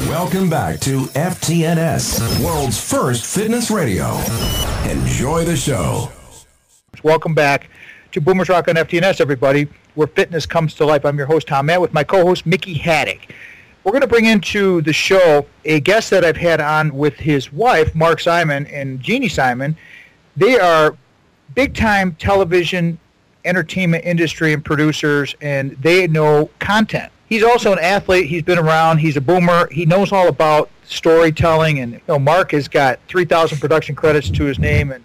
Welcome back to FTNS, world's first fitness radio. Enjoy the show. Welcome back to Boomers Rock on FTNS, everybody, where fitness comes to life. I'm your host, Tom Matt, with my co-host, Mickey Haddock. We're going to bring into the show a guest that I've had on with his wife, Mark Simon and Jeannie Simon. They are big-time television, entertainment industry and producers, and they know content. He's also an athlete. He's been around. He's a boomer. He knows all about storytelling. And Mark has got 3,000 production credits to his name and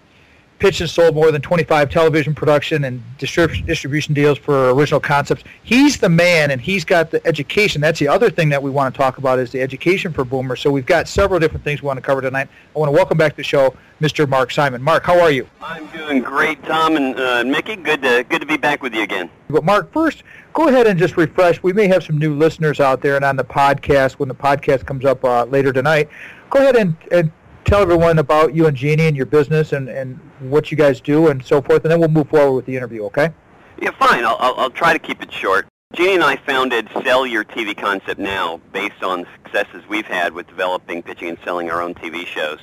pitched and sold more than 25 television production and distribution deals for original concepts. He's the man, and he's got the education. That's the other thing that we want to talk about is the education for boomers. So we've got several different things we want to cover tonight. I want to welcome back to the show Mr. Mark Simon. Mark, how are you? I'm doing great, Tom and Mickey. Good to be back with you again. But Mark, first, go ahead and just refresh. We may have some new listeners out there, and on the podcast, when the podcast comes up later tonight, go ahead and tell everyone about you and Jeannie and your business and what you guys do and so forth, and then we'll move forward with the interview, okay? Yeah, fine. I'll try to keep it short. Jeannie and I founded Sell Your TV Concept Now based on the successes we've had with developing, pitching, and selling our own TV shows.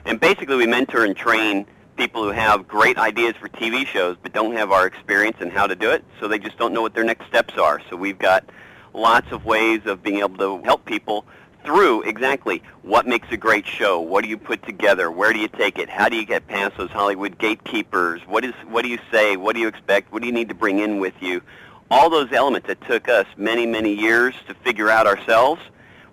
And basically we mentor and train people who have great ideas for TV shows but don't have our experience in how to do it, so they just don't know what their next steps are. So we've got lots of ways of being able to help people through exactly what makes a great show, what do you put together, where do you take it, how do you get past those Hollywood gatekeepers, what do you say, what do you expect, what do you need to bring in with you. All those elements that took us many, many years to figure out ourselves,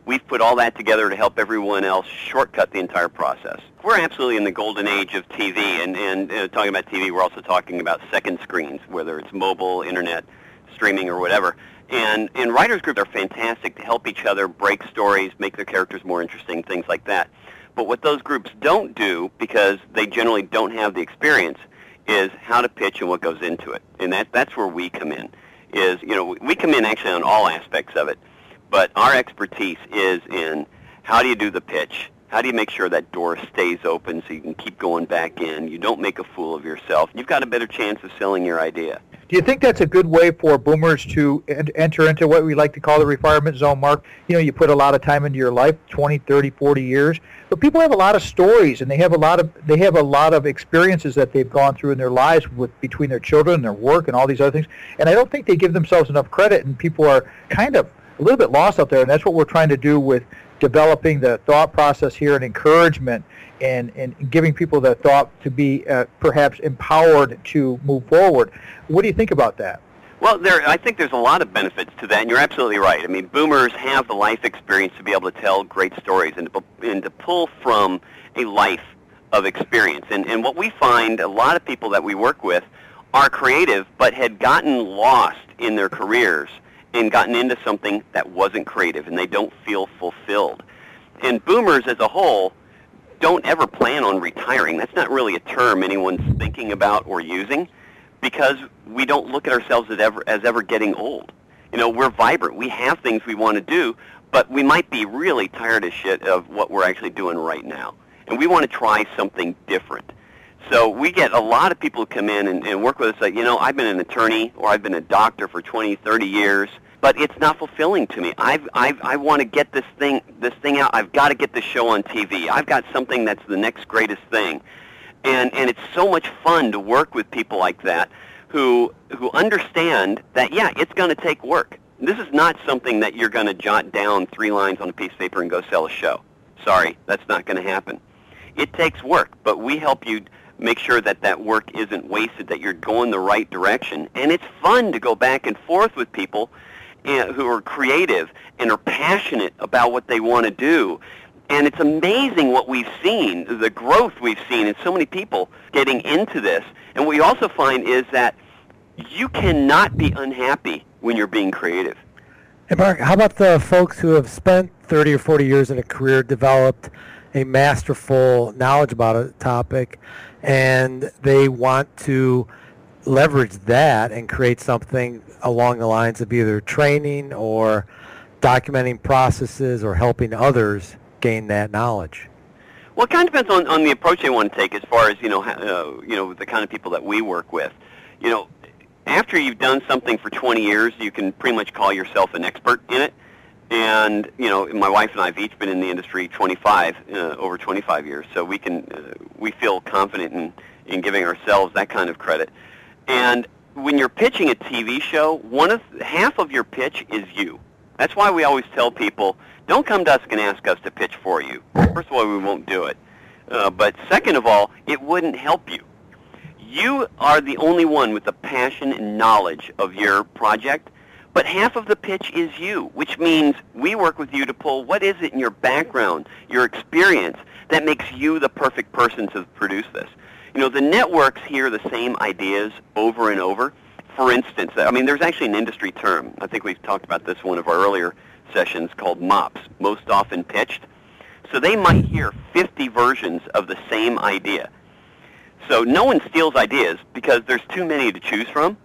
we've put all that together to help everyone else shortcut the entire process. We're absolutely in the golden age of TV, and talking about TV, we're also talking about second screens, whether it's mobile, internet, streaming, or whatever. And writers' groups are fantastic to help each other break stories, make their characters more interesting, things like that. But what those groups don't do, because they generally don't have the experience, is how to pitch and what goes into it. And that's where we come in. We come in actually on all aspects of it. But our expertise is in how do you do the pitch, how do you make sure that door stays open so you can keep going back in, you don't make a fool of yourself, you've got a better chance of selling your idea. Do you think that's a good way for boomers to enter into what we like to call the retirement zone, Mark? You put a lot of time into your life, 20, 30, 40 years, but people have a lot of stories, and they have a lot of experiences that they've gone through in their lives between their children and their work and all these other things, and I don't think they give themselves enough credit, and people are kind of a little bit lost out there, and that's what we're trying to do with developing the thought process here and encouragement and giving people the thought to be perhaps empowered to move forward. What do you think about that? Well, I think there's a lot of benefits to that, and you're absolutely right. I mean, boomers have the life experience to be able to tell great stories and to pull from a life of experience. And what we find, a lot of people that we work with are creative but had gotten lost in their careers and gotten into something that wasn't creative, and they don't feel fulfilled. And boomers as a whole don't ever plan on retiring. That's not really a term anyone's thinking about or using, because we don't look at ourselves as ever getting old. We're vibrant. We have things we want to do, but we might be really tired as shit of what we're actually doing right now. And we want to try something different. So we get a lot of people who come in and work with us like, I've been an attorney or I've been a doctor for 20, 30 years, but it's not fulfilling to me. I want to get this thing out. I've got to get this show on TV. I've got something that's the next greatest thing. And it's so much fun to work with people like that who understand that, yeah, it's going to take work. This is not something that you're going to jot down 3 lines on a piece of paper and go sell a show. Sorry, that's not going to happen. It takes work, but we help you make sure that work isn't wasted, that you're going the right direction. And it's fun to go back and forth with people who are creative and are passionate about what they want to do. And it's amazing what we've seen, the growth we've seen in so many people getting into this. And what you also find is that you cannot be unhappy when you're being creative. Hey, Mark, how about the folks who have spent 30 or 40 years in a career, developed a masterful knowledge about a topic, and they want to leverage that and create something along the lines of either training or documenting processes or helping others gain that knowledge? Well, it kind of depends on the approach they want to take as far as, the kind of people that we work with. After you've done something for 20 years, you can pretty much call yourself an expert in it. And, my wife and I have each been in the industry over 25 years, so we feel confident in giving ourselves that kind of credit. And when you're pitching a TV show, half of your pitch is you. That's why we always tell people, don't come to us and ask us to pitch for you. First of all, we won't do it. But second of all, it wouldn't help you. You are the only one with the passion and knowledge of your project, but half of the pitch is you, which means we work with you to pull what is it in your background, your experience, that makes you the perfect person to produce this. The networks hear the same ideas over and over. For instance, there's actually an industry term. I think we've talked about this in one of our earlier sessions called MOPS, most often pitched. So they might hear 50 versions of the same idea. So no one steals ideas because there's too many to choose from.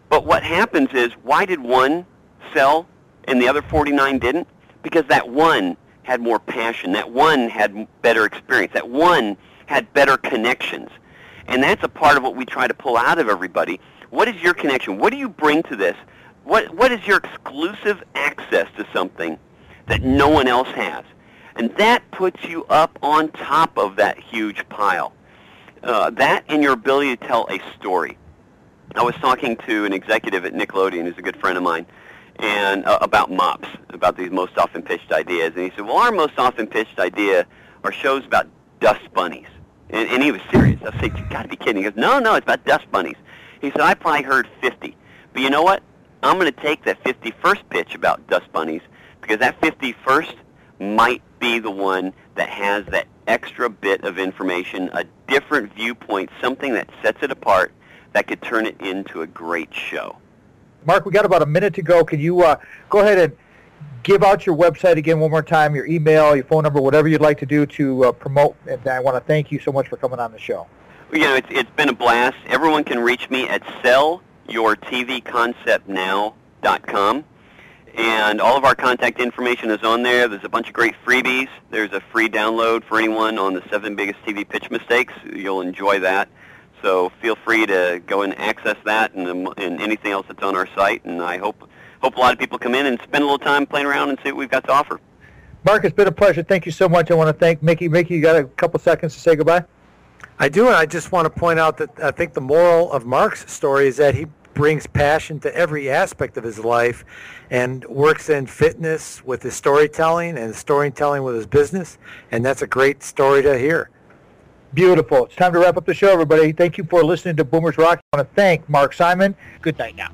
But what happens is, why did one sell and the other 49 didn't? Because that one had more passion. That one had better experience. That one had better connections. And that's a part of what we try to pull out of everybody. What is your connection? What do you bring to this? What is your exclusive access to something that no one else has? And that puts you up on top of that huge pile. That and your ability to tell a story. I was talking to an executive at Nickelodeon who's a good friend of mine, and about MOPS, about these most often pitched ideas. And he said, well, our most often pitched idea are shows about dust bunnies. And he was serious. I said, you got to be kidding. He goes, no, it's about dust bunnies. He said, I probably heard 50. But you know what? I'm going to take that 51st pitch about dust bunnies, because that 51st might be the one that has that extra bit of information, a different viewpoint, something that sets it apart, that could turn it into a great show. Mark, we got about a minute to go. Can you go ahead and give out your website again one more time, your email, your phone number, whatever you'd like to do to promote? And I want to thank you so much for coming on the show. It's been a blast. Everyone can reach me at sellyourtvconceptnow.com. And all of our contact information is on there. There's a bunch of great freebies. There's a free download for anyone on the 7 biggest TV pitch mistakes. You'll enjoy that. So feel free to go and access that and anything else that's on our site. And I hope a lot of people come in and spend a little time playing around and see what we've got to offer. Mark, it's been a pleasure. Thank you so much. I want to thank Mickey. Mickey, you got a couple seconds to say goodbye? I do, and I just want to point out that I think the moral of Mark's story is that he brings passion to every aspect of his life and works in fitness with his storytelling and storytelling with his business, and that's a great story to hear. Beautiful. It's time to wrap up the show, everybody. Thank you for listening to Boomers Rock. I want to thank Mark Simon. Good night now.